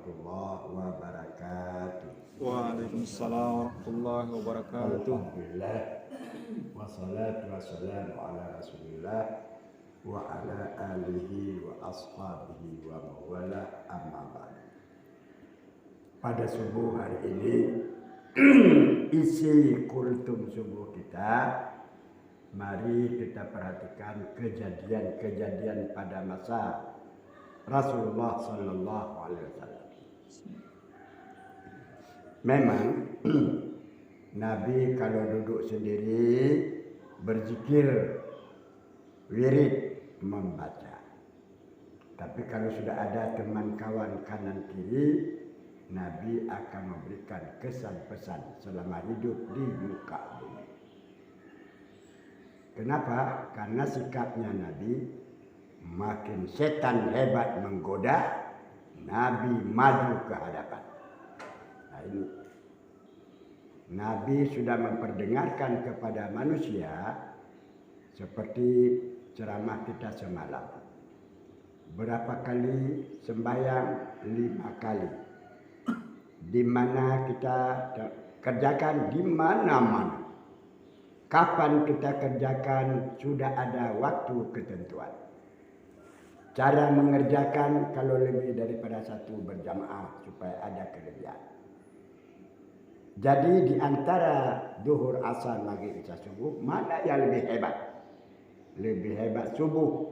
warahmatullahi wabarakatuh. Waalaikumsalam warahmatullahi wabarakatuh. Alhamdulillah wassalatu wassalamu ala Rasulillah wa ala alihi wa ashabihi wa mawala amma ba'd. Pada subuh hari ini isi kultum subuh kita, mari kita perhatikan kejadian-kejadian pada masa Rasulullah Sallallahu Alaihi Wasallam. Memang Nabi kalau duduk sendiri berzikir, wirid, membaca. Tapi kalau sudah ada teman kawan kanan kiri, Nabi akan memberikan kesan pesan selama hidup di muka bumi. Kenapa? Karena sikapnya Nabi, makin setan hebat menggoda, Nabi maju ke hadapan. Nah ini, Nabi sudah memperdengarkan kepada manusia seperti ceramah kita semalam. Berapa kali sembahyang? 5 kali. Di mana kita kerjakan? Di mana-mana. Kapan kita kerjakan? Sudah ada waktu ketentuan. Cara mengerjakan kalau lebih daripada 1 berjamaah supaya ada kelebihan. Jadi di antara zuhur, asar, maghrib, isya, subuh, mana yang lebih hebat? Lebih hebat subuh.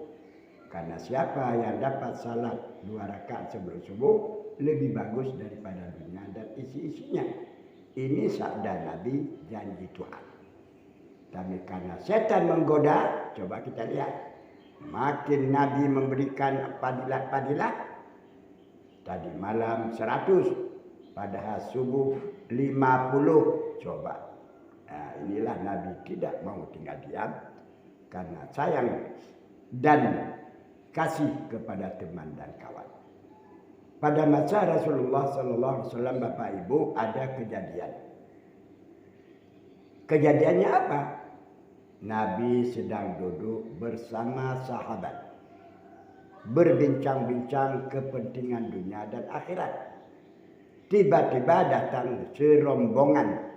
Karena siapa yang dapat salat 2 rakaat sebelum subuh lebih bagus daripada dunia dan isi-isinya. Ini sabda Nabi, janji Tuhan. Tapi karena setan menggoda, coba kita lihat. Makin Nabi memberikan padilat-padilat. Tadi malam 100, padahal subuh 50. Coba. Nah, inilah Nabi tidak mau tinggal diam. Karena sayang dan kasih kepada teman dan kawan. Pada masa Rasulullah SAW, Bapak Ibu, ada kejadian. Kejadiannya apa? Nabi sedang duduk bersama sahabat, berbincang-bincang kepentingan dunia dan akhirat. Tiba-tiba datang serombongan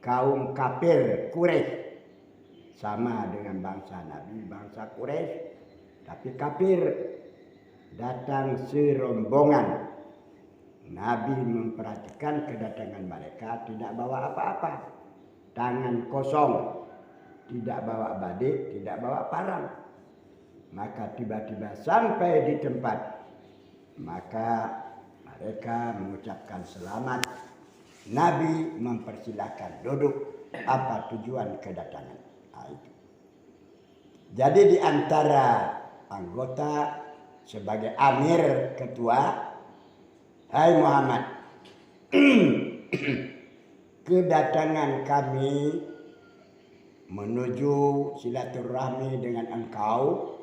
kaum kafir Quraisy, sama dengan bangsa Nabi, bangsa Quraisy, tapi kafir. Datang serombongan. Nabi memperhatikan kedatangan mereka, tidak bawa apa-apa, tangan kosong. Tidak bawa badik, tidak bawa parang. Maka tiba-tiba sampai di tempat. Maka mereka mengucapkan selamat. Nabi mempersilahkan duduk. Apa tujuan kedatangan? Nah, itu. Jadi di antara anggota sebagai amir ketua, hai Muhammad, kedatangan kami menuju silaturahmi dengan engkau,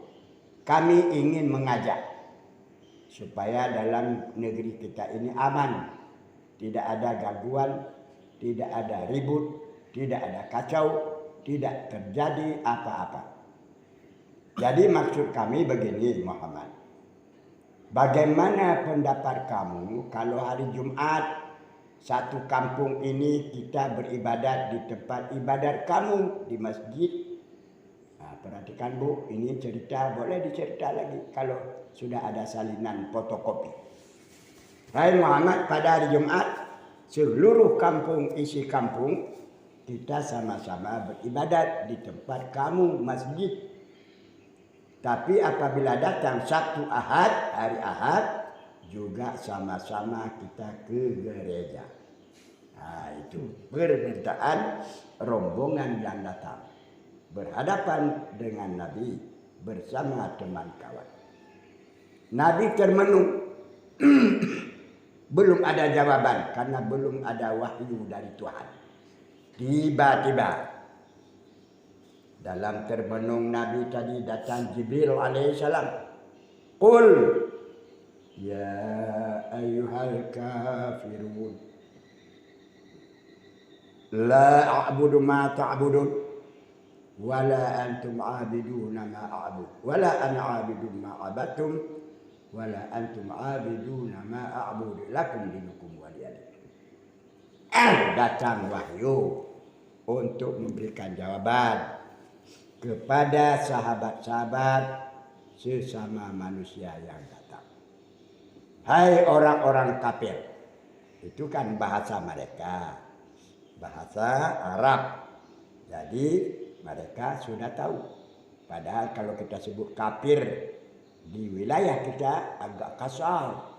kami ingin mengajak supaya dalam negeri kita ini aman, tidak ada gangguan, tidak ada ribut, tidak ada kacau, tidak terjadi apa-apa. Jadi maksud kami begini Muhammad, bagaimana pendapat kamu kalau hari Jumat satu kampung ini kita beribadat di tempat ibadat kamu di masjid? Nah, perhatikan Bu, ini cerita boleh dicerita lagi kalau sudah ada salinan fotokopi. Hai Muhammad, pada hari Jumat seluruh kampung, isi kampung, kita sama-sama beribadat di tempat kamu masjid. Tapi apabila datang Sabtu Ahad, hari Ahad, juga sama-sama kita ke gereja. Nah itu permintaan rombongan yang datang. Berhadapan dengan Nabi bersama teman kawan. Nabi termenung. Belum ada jawaban karena belum ada wahyu dari Tuhan. Tiba-tiba dalam termenung Nabi tadi datang Jibril alaihissalam. Qul ya ayyuhal kafirun la a'budu ma ta'budun wala antum 'abiduna ma a'bud wala ana 'abidun ma 'abadtum wala antum 'abiduna ma a'budu lakum dinukum waliyadin. Datang wahyu untuk memberikan jawaban kepada sahabat-sahabat sesama manusia yang datang. Hai orang-orang kafir. Itu kan bahasa mereka. Bahasa Arab. Jadi mereka sudah tahu. Padahal kalau kita sebut kafir di wilayah kita agak kasar.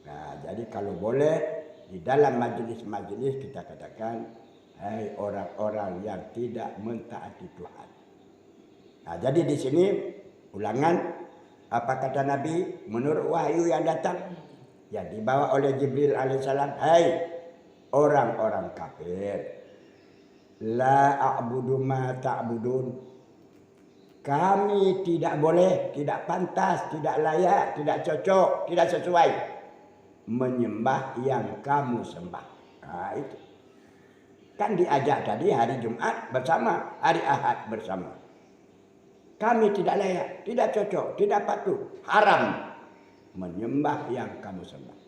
Nah, jadi kalau boleh di dalam majelis-majelis kita katakan, hai orang-orang yang tidak mentaati Tuhan. Nah, jadi di sini ulangan apa kata Nabi menurut wahyu yang datang yang dibawa oleh Jibril alaihissalam, hai orang-orang kafir, la a'budu ma ta'budun. Kami tidak boleh, tidak pantas, tidak layak, tidak cocok, tidak sesuai menyembah yang kamu sembah. Nah, itu. Kan diajak tadi hari Jumat bersama, hari Ahad bersama. Kami tidak layak, tidak cocok, tidak patuh, haram menyembah yang kamu sembah.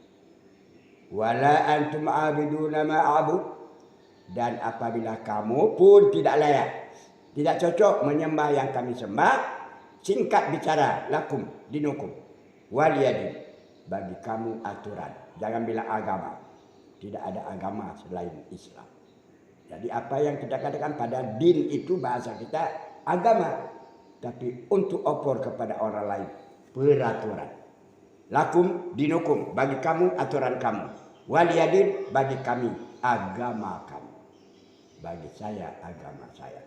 Wala antum abiduna ma'abud. Dan apabila kamu pun tidak layak, tidak cocok menyembah yang kami sembah, singkat bicara, lakum dinukum waliyadin. Bagi kamu aturan. Jangan bilang agama. Tidak ada agama selain Islam. Jadi apa yang kita katakan pada din itu bahasa kita agama. Tapi untuk opor kepada orang lain peraturan. Lakum dinukum, bagi kamu aturan kamu. Waliyadin, bagi kami agama kamu. Bagi saya agama saya.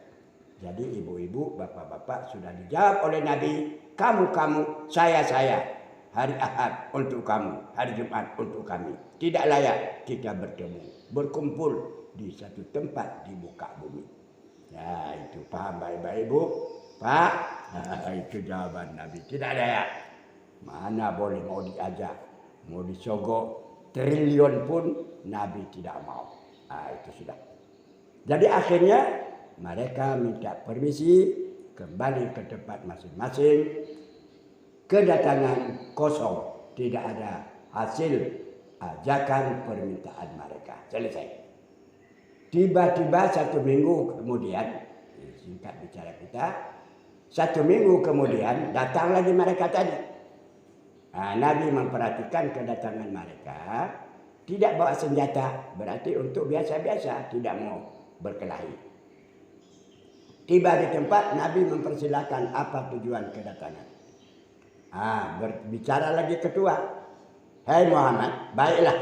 Jadi ibu-ibu, bapak-bapak sudah dijawab oleh Nabi. Kamu, saya. Hari Ahad untuk kamu, hari Jumat untuk kami. Tidak layak kita bertemu, berkumpul di satu tempat di muka bumi. Ya, itu paham baik-baik Ibu? Pak, itu jawaban Nabi. Tidak layak. Mana boleh mau diajak, mau disogok triliun pun Nabi tidak mau. Itu sudah. Jadi akhirnya mereka minta permisi kembali ke tempat masing-masing. Kedatangan kosong, tidak ada hasil ajakan permintaan mereka. Selesai. Tiba-tiba 1 minggu kemudian, singkat bicara kita, 1 minggu kemudian datang lagi mereka tadi. Nah, Nabi memperhatikan kedatangan mereka, tidak bawa senjata, berarti untuk biasa-biasa, tidak mau berkelahi. Tiba di tempat, Nabi mempersilahkan apa tujuan kedatangan. Berbicara lagi ketua. Hai Muhammad, baiklah.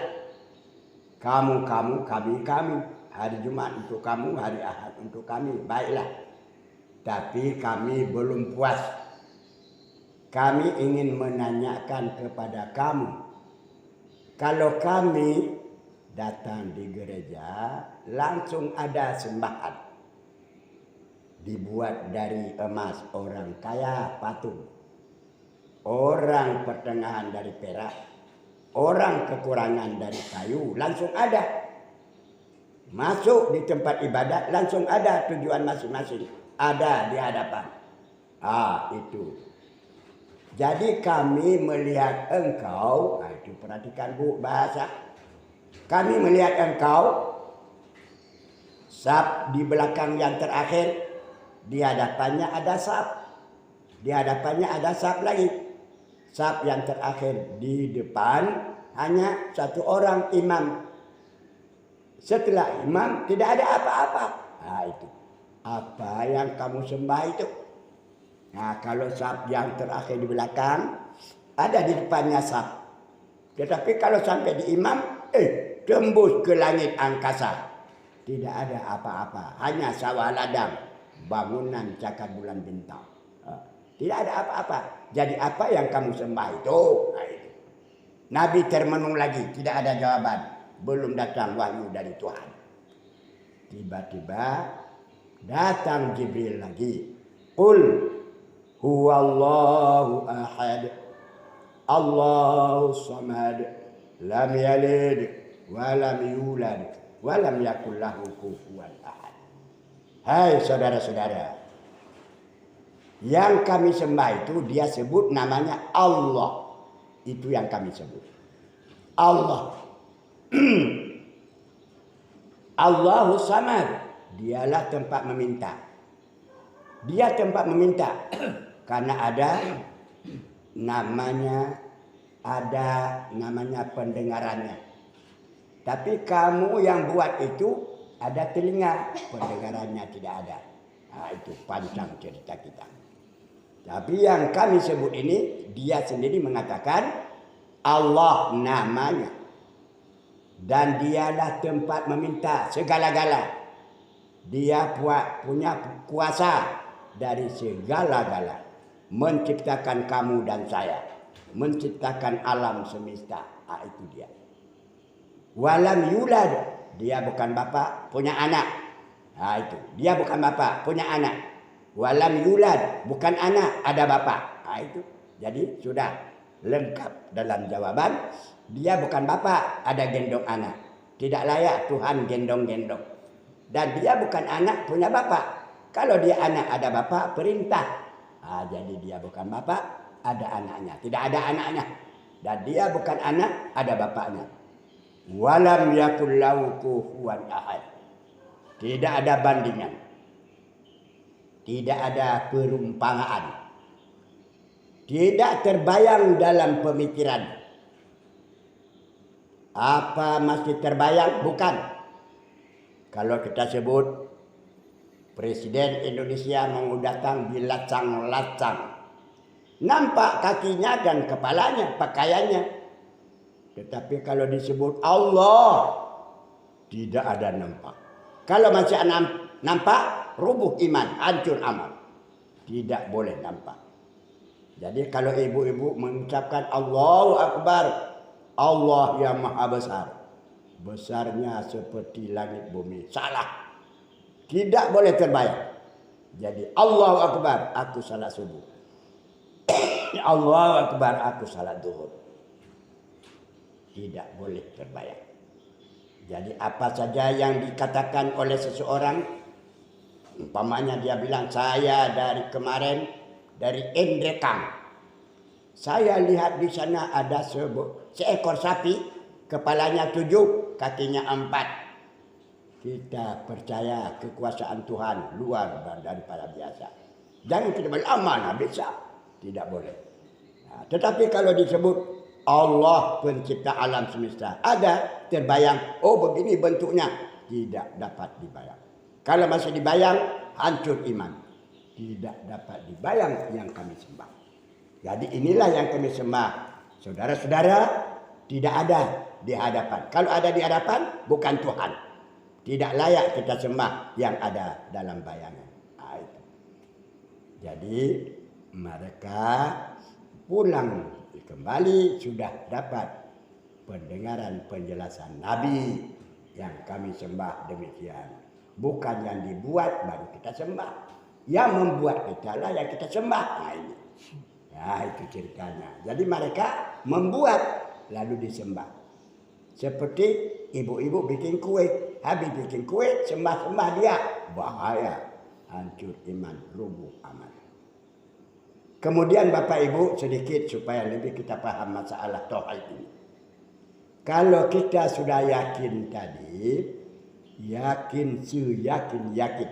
Kamu, kami. Hari Jumat untuk kamu, hari Ahad untuk kami. Baiklah. Tapi kami belum puas. Kami ingin menanyakan kepada kamu. Kalau kami datang di gereja, langsung ada sembahan. Dibuat dari emas, orang kaya patung. Orang pertengahan dari perak, orang kekurangan dari kayu, langsung ada. Masuk di tempat ibadat, langsung ada tujuan masing-masing. Ada di hadapan. Itu. Jadi kami melihat engkau, itu perhatikan Bu bahasa. Kami melihat engkau, saf di belakang yang terakhir, di hadapannya ada saf. Di hadapannya ada saf lagi. Saf yang terakhir di depan hanya 1 orang imam. Setelah imam tidak ada apa-apa. Itu. Apa yang kamu sembah itu? Nah, kalau saf yang terakhir di belakang, ada di depannya saf. Tetapi kalau sampai di imam, tembus ke langit angkasa. Tidak ada apa-apa. Hanya sawah ladang, bangunan cakar bulan bintang. Tidak ada apa-apa. Jadi apa yang kamu sembah itu? Itu. Nabi termenung lagi. Tidak ada jawaban. Belum datang wahyu dari Tuhan. Tiba-tiba datang Jibril lagi. Qul huwallahu ahad. Allahu samad. Lam yalid. Walam yulad. Walam yakul lahu kufuwan ahad. Hai saudara-saudara. Yang kami sembah itu dia sebut namanya Allah. Itu yang kami sebut. Allah. Allahu Samad. Dialah tempat meminta. Dia tempat meminta. Karena ada namanya pendengarannya. Tapi kamu yang buat itu ada telinga, pendengarannya tidak ada. Nah, itu panjang cerita kita. Tapi yang kami sebut ini, dia sendiri mengatakan Allah namanya. Dan dialah tempat meminta segala-gala. Dia punya kuasa dari segala-gala. Menciptakan kamu dan saya. Menciptakan alam semesta. Ah, itu dia. Walam yulad. Dia bukan bapa, punya anak. Nah, itu. Dia bukan bapa, punya anak. Walam yulad. Bukan anak, ada bapa. Nah, itu. Jadi sudah lengkap dalam jawaban. Dia bukan bapa, ada gendong anak. Tidak layak Tuhan gendong-gendong. Dan dia bukan anak, punya bapa. Kalau dia anak, ada bapa, perintah. Nah, jadi dia bukan bapa, ada anaknya. Tidak ada anaknya. Dan dia bukan anak, ada bapaknya. Walam yakul lahu kufuwan ahad. Tidak ada bandingan. Tidak ada perumpamaan. Tidak terbayang dalam pemikiran. Apa masih terbayang? Bukan. Kalau kita sebut Presiden Indonesia mau datang dilacang-lacang. Nampak kakinya dan kepalanya, pakaiannya. Tetapi kalau disebut Allah, tidak ada nampak. Kalau masih nampak, rubuh iman, hancur amal. Tidak boleh nampak. Jadi kalau ibu-ibu mengucapkan Allahu Akbar, Allah yang maha besar. Besarnya seperti langit bumi. Salah. Tidak boleh terbayang. Jadi Allahu Akbar, aku salat subuh. Allahu Akbar, aku salat zuhur. Tidak boleh terbayang. Jadi apa saja yang dikatakan oleh seseorang, umpamanya dia bilang, saya dari kemarin dari Endrekang. Saya lihat di sana ada seekor sapi, kepalanya 7, kakinya 4. Kita percaya kekuasaan Tuhan luar daripada biasa. Jangan kita bilang amanah bisa. Tidak boleh. Nah, tetapi kalau disebut Allah pencipta alam semesta, ada terbayang, oh begini bentuknya, tidak dapat dibayang. Kalau masih dibayang, hancur iman. Tidak dapat dibayang yang kami sembah. Jadi inilah yang kami sembah. Saudara-saudara, tidak ada di hadapan. Kalau ada di hadapan, bukan Tuhan. Tidak layak kita sembah yang ada dalam bayangan. Nah, itu. Jadi mereka pulang kembali sudah dapat pendengaran penjelasan Nabi yang kami sembah demikian. Bukan yang dibuat baru kita sembah. Yang membuat kita lah yang kita sembah. Nah, ini. Ya, itu ceritanya. Jadi mereka membuat lalu disembah. Seperti ibu-ibu bikin kue. Habis bikin kue, sembah-sembah dia. Bahaya. Hancur iman, rubuh amal. Kemudian Bapak Ibu sedikit supaya lebih kita paham masalah tauhid ini. Kalau kita sudah yakin tadi, yakin seyakin-yakin.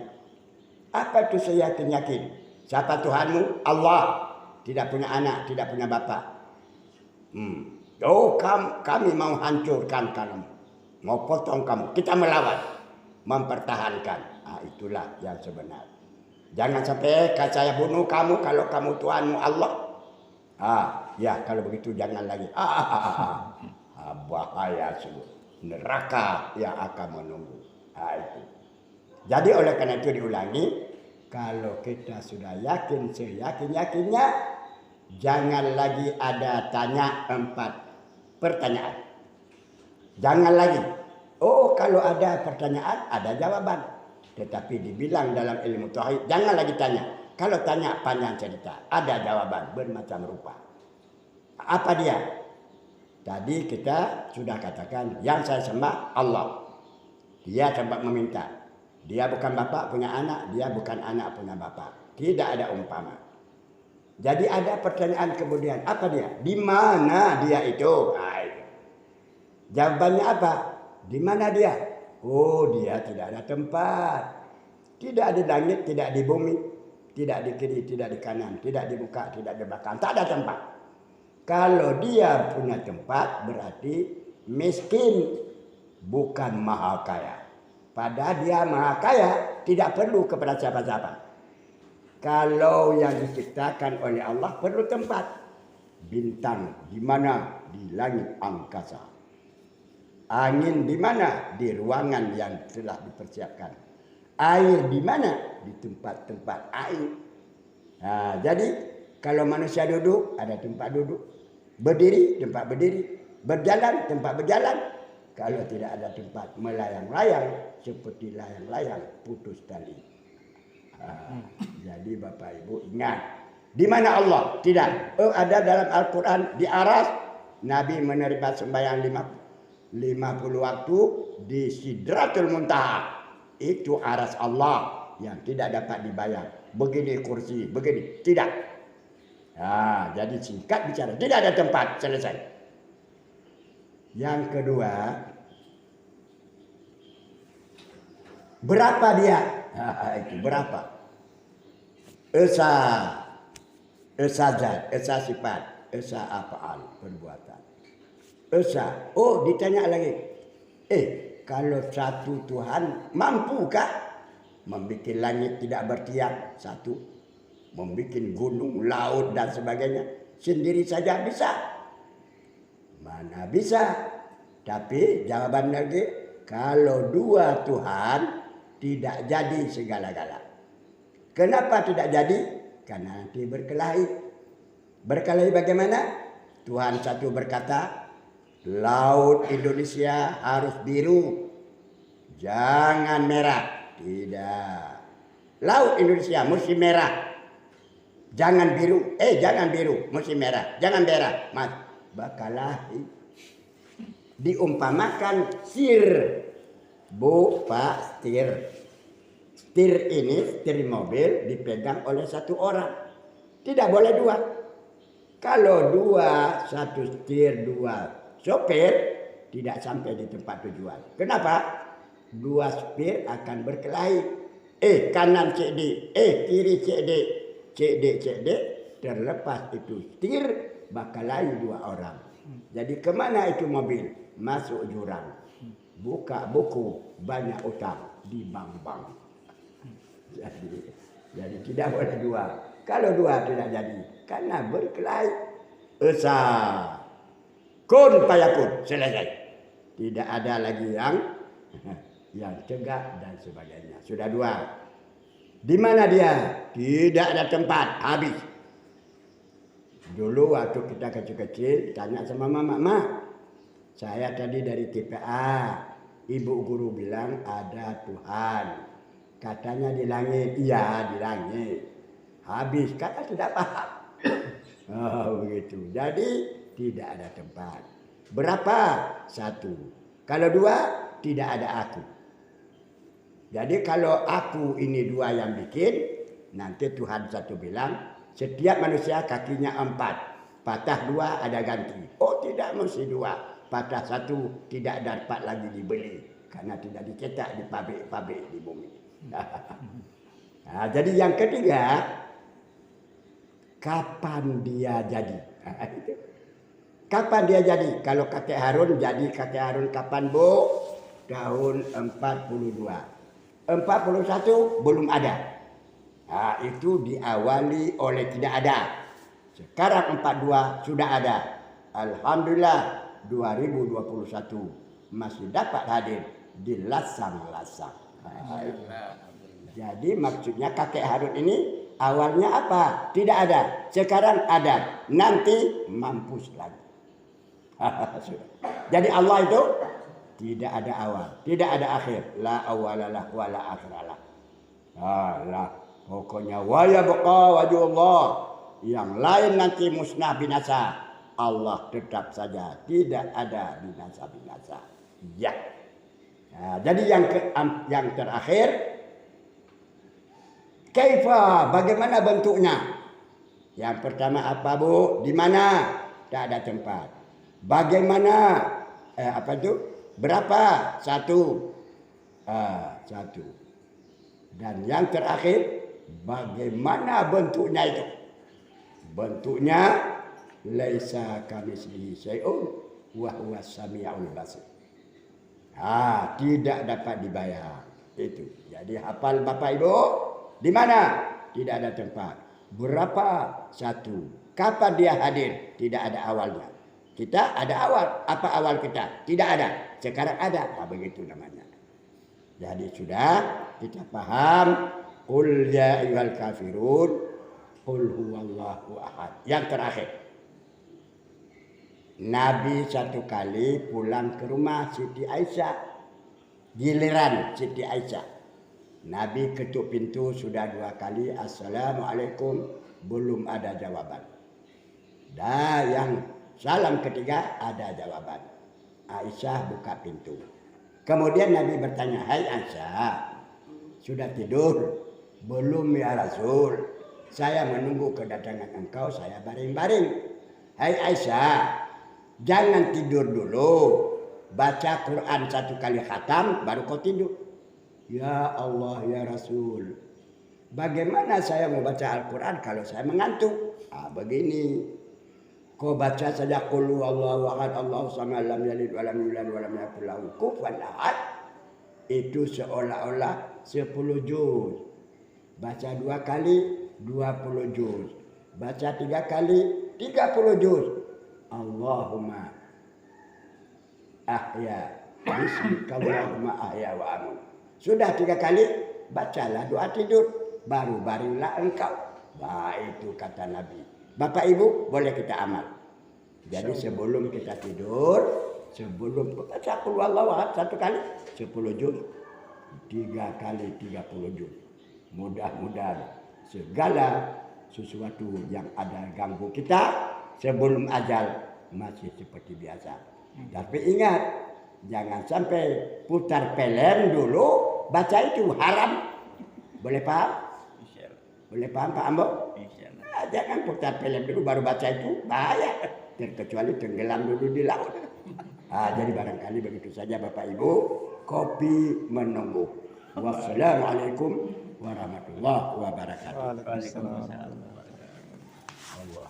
Apa itu seyakin-yakin? Siapa Tuhanmu? Allah. Tidak punya anak, tidak punya bapak. Oh, kami mau hancurkan kamu. Mau potong kamu. Kita melawan. Mempertahankan. Nah, itulah yang sebenar. Jangan sampai saya bunuh kamu kalau kamu Tuhanmu Allah. Ya kalau begitu jangan lagi. Bahaya sungguh. Neraka yang akan menunggu. Itu. Jadi oleh karena itu diulangi. Kalau kita sudah yakin seyakin-yakinnya, jangan lagi ada tanya 4 pertanyaan. Jangan lagi. Oh kalau ada pertanyaan, ada jawaban. Tetapi dibilang dalam ilmu tauhid, jangan lagi tanya. Kalau tanya panjang cerita, ada jawaban bermacam rupa. Apa dia? Tadi kita sudah katakan, yang saya sembah Allah. Dia tempat meminta. Dia bukan bapak punya anak, dia bukan anak punya bapak. Tidak ada umpama. Jadi ada pertanyaan kemudian, apa dia? Di mana dia itu? Jawabannya apa? Di mana dia? Oh, dia tidak ada tempat. Tidak di langit, tidak di bumi, tidak di kiri, tidak di kanan, tidak di muka, tidak di belakang. Tak ada tempat. Kalau dia punya tempat berarti miskin, bukan maha kaya. Padahal dia maha kaya, tidak perlu kepada siapa-siapa. Kalau yang diciptakan oleh Allah perlu tempat. Bintang di mana? Di langit angkasa. Angin di mana? Di ruangan yang telah dipersiapkan. Air di mana? Di tempat-tempat air. Nah, jadi kalau manusia duduk, ada tempat duduk. Berdiri, tempat berdiri. Berjalan, tempat berjalan. Kalau tidak ada tempat melayang-layang, seperti layang-layang putus tali. Jadi Bapak Ibu ingat. Di mana Allah? Tidak. Ada dalam Al-Quran di Aras. Nabi menerima sembahyang 50 waktu di Sidratul Muntaha. Itu aras Allah yang tidak dapat dibayar. Begini kursi, begini. Tidak. Nah, jadi singkat bicara. Tidak ada tempat. Selesai. Yang kedua. Berapa dia? Nah, itu berapa? Esa zat, esa sifat, esa af'al, perbuatan. Esa. Oh, ditanya lagi. Kalau satu Tuhan mampukah membuat langit tidak bertiap? Satu. Membuat gunung, laut dan sebagainya. Sendiri saja bisa. Mana bisa? Tapi jawaban lagi. Kalau dua Tuhan tidak jadi segala-gala. Kenapa tidak jadi? Karena nanti berkelahi. Berkelahi bagaimana? Tuhan satu berkata, laut Indonesia harus biru, jangan merah. Tidak. Laut Indonesia mesti merah, jangan biru. Jangan biru, mesti merah. Jangan merah, mas. Bakalahi. Diumpamakan sir. Bu, pak, setir. Setir ini, setir mobil dipegang oleh satu orang. Tidak boleh dua. Kalau dua, satu setir, dua sopir, tidak sampai di tempat tujuan. Kenapa? Dua sopir akan berkelahi. Kanan cek D, kiri cek D. Cek D, terlepas itu setir, bakal lain dua orang. Jadi kemana itu mobil? Masuk jurang. Buka buku, banyak utang di bank-bank. Jadi tidak boleh dua. Kalau dua tidak jadi, karena berkelahi. Esa kun payakun, selesai. Tidak ada lagi yang cegah dan sebagainya. Sudah dua. Di mana dia? Tidak ada tempat, habis. Dulu waktu kita kecil-kecil, tanya sama mama, saya tadi dari TPA, ibu guru bilang ada Tuhan. Katanya di langit, iya di langit. Habis, kata tidak paham. Oh begitu. Jadi tidak ada tempat. Berapa? Satu. Kalau dua, tidak ada aku. Jadi kalau aku ini dua yang bikin, nanti Tuhan satu bilang, setiap manusia kakinya 4. Patah 2 ada ganti. Oh tidak mesti 2. Patah 1 tidak dapat lagi dibeli. Karena tidak dicetak di pabrik-pabrik di bumi. Nah, jadi yang ketiga, kapan dia jadi? Kapan dia jadi? Kalau kakek Harun jadi kakek Harun kapan Bu? Tahun 42. 41 belum ada. Nah, itu diawali oleh tidak ada. Sekarang 42 sudah ada. Alhamdulillah 2021 masih dapat hadir di lasang-lasang. Jadi maksudnya kakek Harun ini awalnya apa? Tidak ada. Sekarang ada. Nanti mampus lagi. Jadi Allah itu tidak ada awal, tidak ada akhir. La awalalah wa la akhiralah. Lah, pokoknya wa yabqa wajhullah. Yang lain nanti musnah binasa. Allah tetap saja, tidak ada binasa-binasa. Ya. Nah, jadi yang terakhir, kaifa, bagaimana bentuknya? Yang pertama apa Bu? Di mana? Tak ada tempat. Bagaimana? apa itu? Berapa? Satu. Satu. Dan yang terakhir, bagaimana bentuknya itu? Bentuknya laisa kamitslihi syai'un wa huwas samiul basir. Tidak dapat dibayar. Itu. Jadi hafal Bapak Ibu, di mana? Tidak ada tempat. Berapa? Satu. Kapan dia hadir? Tidak ada awalnya. Kita ada awal. Apa awal kita? Tidak ada. Sekarang ada. Begitu namanya. Jadi sudah kita paham. Qul ya ayyuhal kafirun. Qul huwallahu ahad. Yang terakhir. Nabi satu kali pulang ke rumah Siti Aisyah. Giliran Siti Aisyah. Nabi ketuk pintu sudah 2 kali. Assalamualaikum. Belum ada jawaban. Dan yang salam ketiga ada jawaban. Aisyah buka pintu. Kemudian Nabi bertanya, hai Aisyah, sudah tidur? Belum ya Rasul. Saya menunggu kedatangan engkau, saya baring-baring. Hai Aisyah, jangan tidur dulu. Baca Quran 1 kali khatam, baru kau tidur. Ya Allah, ya Rasul. Bagaimana saya mau baca Al-Quran kalau saya mengantuk? Begini. Kau baca saja qul huwallahu ahad, Allahu samad, lam yalid wa lam yulad wa lam yakul lahu kufuwan ahad. Itu seolah-olah 10 juz. Baca 2 kali 20 juz. Baca 3 kali 30 juz. Allahumma ahya bismika Allahumma ahya wa amut. Sudah 3 kali, bacalah doa tidur. Baru baringlah engkau. Itu kata Nabi. Bapak Ibu boleh kita amal. Jadi sebelum kita tidur, sebelum baca qul huwallahu ahad 1 kali 10 juz, 3 kali 30 juz. Mudah-mudahan segala sesuatu yang ada ganggu kita sebelum ajal masih seperti biasa. Tapi ingat, jangan sampai putar film dulu baca itu haram. Boleh paham? Boleh paham Pak Ambo? Jangan putar film dulu baru baca itu, bahaya. Terkecuali tenggelam dulu di laut. Jadi barangkali begitu saja Bapak Ibu. Kopi menunggu. Wassalamualaikum warahmatullahi wabarakatuh. Waalaikumsalam. Allah.